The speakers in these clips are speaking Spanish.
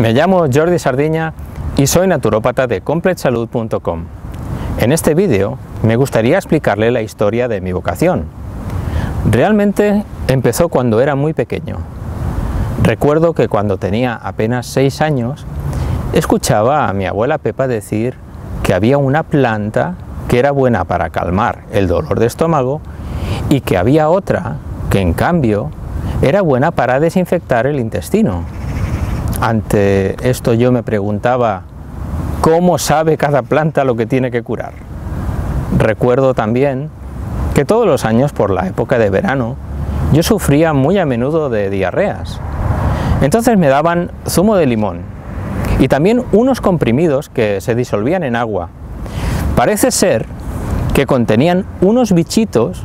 Me llamo Jordi Sardiña y soy naturópata de completsalud.com. En este vídeo me gustaría explicarle la historia de mi vocación. Realmente empezó cuando era muy pequeño. Recuerdo que cuando tenía apenas 6 años, escuchaba a mi abuela Pepa decir que había una planta que era buena para calmar el dolor de estómago y que había otra que en cambio era buena para desinfectar el intestino. Ante esto yo me preguntaba, ¿cómo sabe cada planta lo que tiene que curar? Recuerdo también que todos los años por la época de verano yo sufría muy a menudo de diarreas. Entonces me daban zumo de limón y también unos comprimidos que se disolvían en agua. Parece ser que contenían unos bichitos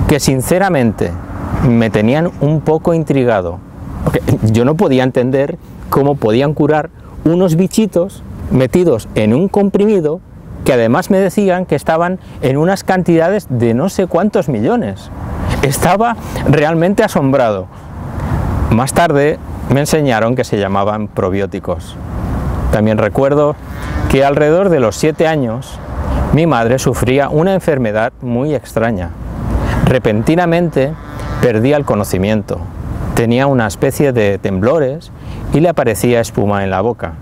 que sinceramente me tenían un poco intrigado. Porque yo no podía entender cómo podían curar unos bichitos metidos en un comprimido que además me decían que estaban en unas cantidades de no sé cuántos millones. Estaba realmente asombrado. Más tarde me enseñaron que se llamaban probióticos. También recuerdo que alrededor de los 7 años mi madre sufría una enfermedad muy extraña. Repentinamente perdía el conocimiento, tenía una especie de temblores y le aparecía espuma en la boca.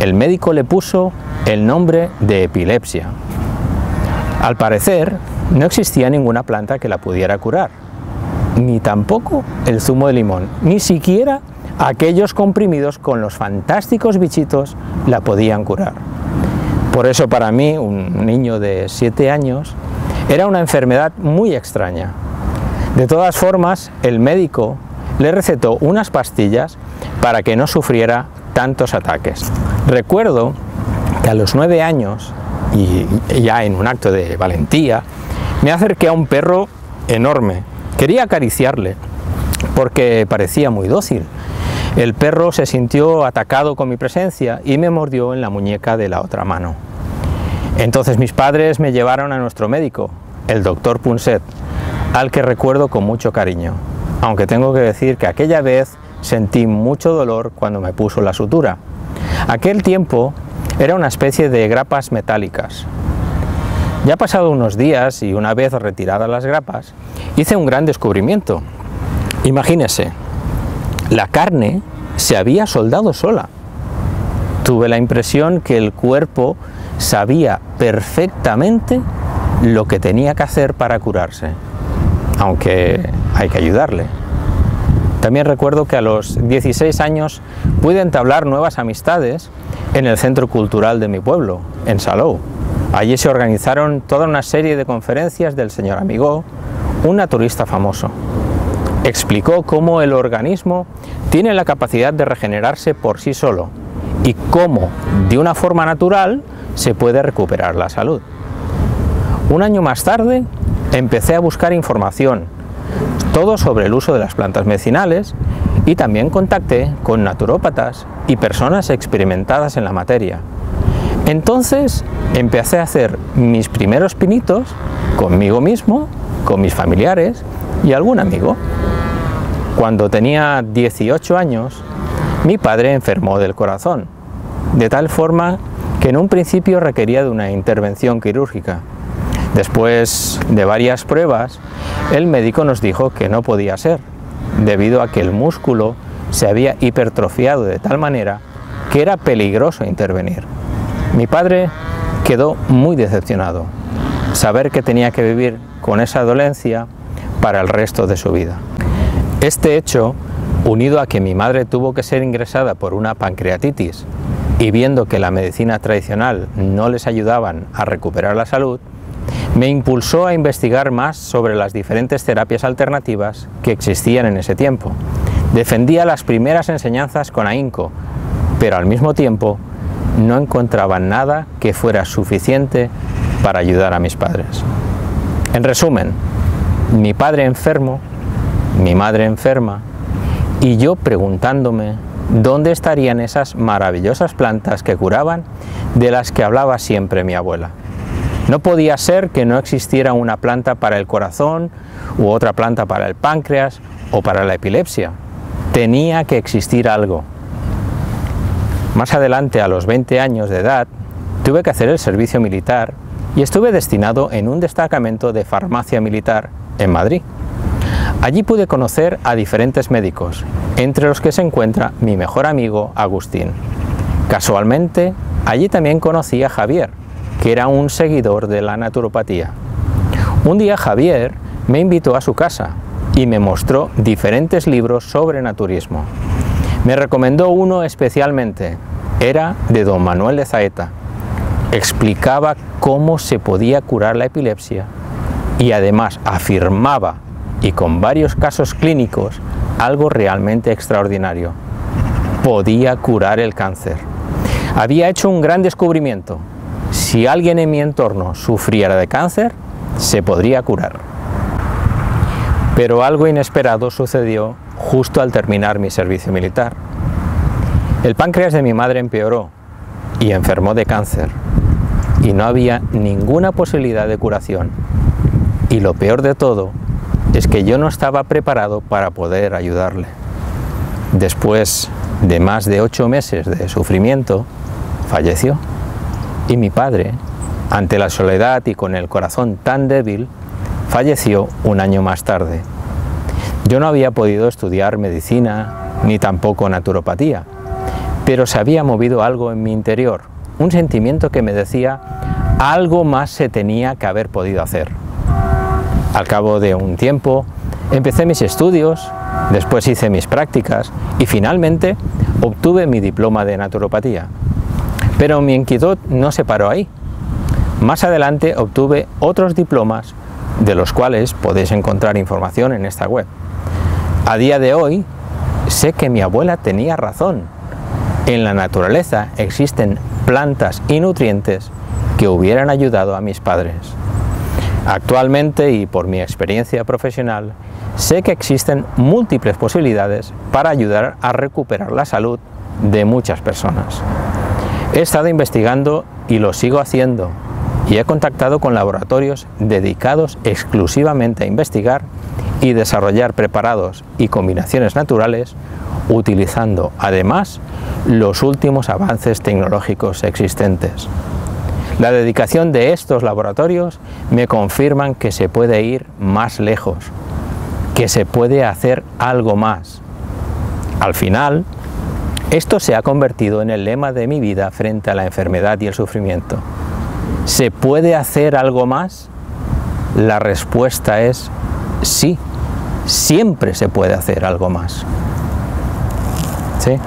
El médico le puso el nombre de epilepsia. Al parecer no existía ninguna planta que la pudiera curar, ni tampoco el zumo de limón, ni siquiera aquellos comprimidos con los fantásticos bichitos la podían curar. Por eso para mí, un niño de 7 años, era una enfermedad muy extraña. De todas formas, el médico le recetó unas pastillas para que no sufriera tantos ataques. Recuerdo que a los 9 años, y ya en un acto de valentía, me acerqué a un perro enorme. Quería acariciarle porque parecía muy dócil. El perro se sintió atacado con mi presencia y me mordió en la muñeca de la otra mano. Entonces mis padres me llevaron a nuestro médico, el doctor Punset, al que recuerdo con mucho cariño, aunque tengo que decir que aquella vez sentí mucho dolor cuando me puso la sutura. Aquel tiempo era una especie de grapas metálicas. Ya pasado unos días y una vez retiradas las grapas, hice un gran descubrimiento. Imagínese, la carne se había soldado sola. Tuve la impresión que el cuerpo sabía perfectamente lo que tenía que hacer para curarse, aunque hay que ayudarle. También recuerdo que a los 16 años pude entablar nuevas amistades en el centro cultural de mi pueblo, en Salou. Allí se organizaron toda una serie de conferencias del señor Amigó, un naturista famoso. Explicó cómo el organismo tiene la capacidad de regenerarse por sí solo y cómo, de una forma natural, se puede recuperar la salud. Un año más tarde, empecé a buscar información, todo sobre el uso de las plantas medicinales, y también contacté con naturópatas y personas experimentadas en la materia. Entonces, empecé a hacer mis primeros pinitos conmigo mismo, con mis familiares y algún amigo. Cuando tenía 18 años, mi padre enfermó del corazón, de tal forma que en un principio requería de una intervención quirúrgica. Después de varias pruebas, el médico nos dijo que no podía ser, debido a que el músculo se había hipertrofiado de tal manera que era peligroso intervenir. Mi padre quedó muy decepcionado, saber que tenía que vivir con esa dolencia para el resto de su vida. Este hecho, unido a que mi madre tuvo que ser ingresada por una pancreatitis y viendo que la medicina tradicional no les ayudaban a recuperar la salud, me impulsó a investigar más sobre las diferentes terapias alternativas que existían en ese tiempo. Defendía las primeras enseñanzas con ahínco, pero al mismo tiempo no encontraba nada que fuera suficiente para ayudar a mis padres. En resumen, mi padre enfermo, mi madre enferma y yo preguntándome dónde estarían esas maravillosas plantas que curaban de las que hablaba siempre mi abuela. No podía ser que no existiera una planta para el corazón u otra planta para el páncreas o para la epilepsia. Tenía que existir algo. Más adelante, a los 20 años de edad, tuve que hacer el servicio militar y estuve destinado en un destacamento de farmacia militar en Madrid. Allí pude conocer a diferentes médicos, entre los que se encuentra mi mejor amigo Agustín. Casualmente, allí también conocí a Javier, que era un seguidor de la naturopatía. Un día Javier me invitó a su casa y me mostró diferentes libros sobre naturismo. Me recomendó uno especialmente, era de don Manuel de Zaeta. Explicaba cómo se podía curar la epilepsia y además afirmaba, y con varios casos clínicos, algo realmente extraordinario: podía curar el cáncer. Había hecho un gran descubrimiento: si alguien en mi entorno sufriera de cáncer, se podría curar. Pero algo inesperado sucedió justo al terminar mi servicio militar. El páncreas de mi madre empeoró y enfermó de cáncer, y no había ninguna posibilidad de curación. Y lo peor de todo es que yo no estaba preparado para poder ayudarle. Después de más de 8 meses de sufrimiento, falleció. Y mi padre, ante la soledad y con el corazón tan débil, falleció un año más tarde. Yo no había podido estudiar medicina ni tampoco naturopatía, pero se había movido algo en mi interior, un sentimiento que me decía algo más se tenía que haber podido hacer. Al cabo de un tiempo empecé mis estudios, después hice mis prácticas y finalmente obtuve mi diploma de naturopatía. Pero mi inquietud no se paró ahí. Más adelante obtuve otros diplomas, de los cuales podéis encontrar información en esta web. A día de hoy sé que mi abuela tenía razón. En la naturaleza existen plantas y nutrientes que hubieran ayudado a mis padres. Actualmente, y por mi experiencia profesional, sé que existen múltiples posibilidades para ayudar a recuperar la salud de muchas personas. He estado investigando y lo sigo haciendo, y he contactado con laboratorios dedicados exclusivamente a investigar y desarrollar preparados y combinaciones naturales, utilizando además los últimos avances tecnológicos existentes. La dedicación de estos laboratorios me confirman que se puede ir más lejos, que se puede hacer algo más. Al final, esto se ha convertido en el lema de mi vida frente a la enfermedad y el sufrimiento. ¿Se puede hacer algo más? La respuesta es sí, siempre se puede hacer algo más. ¿Sí?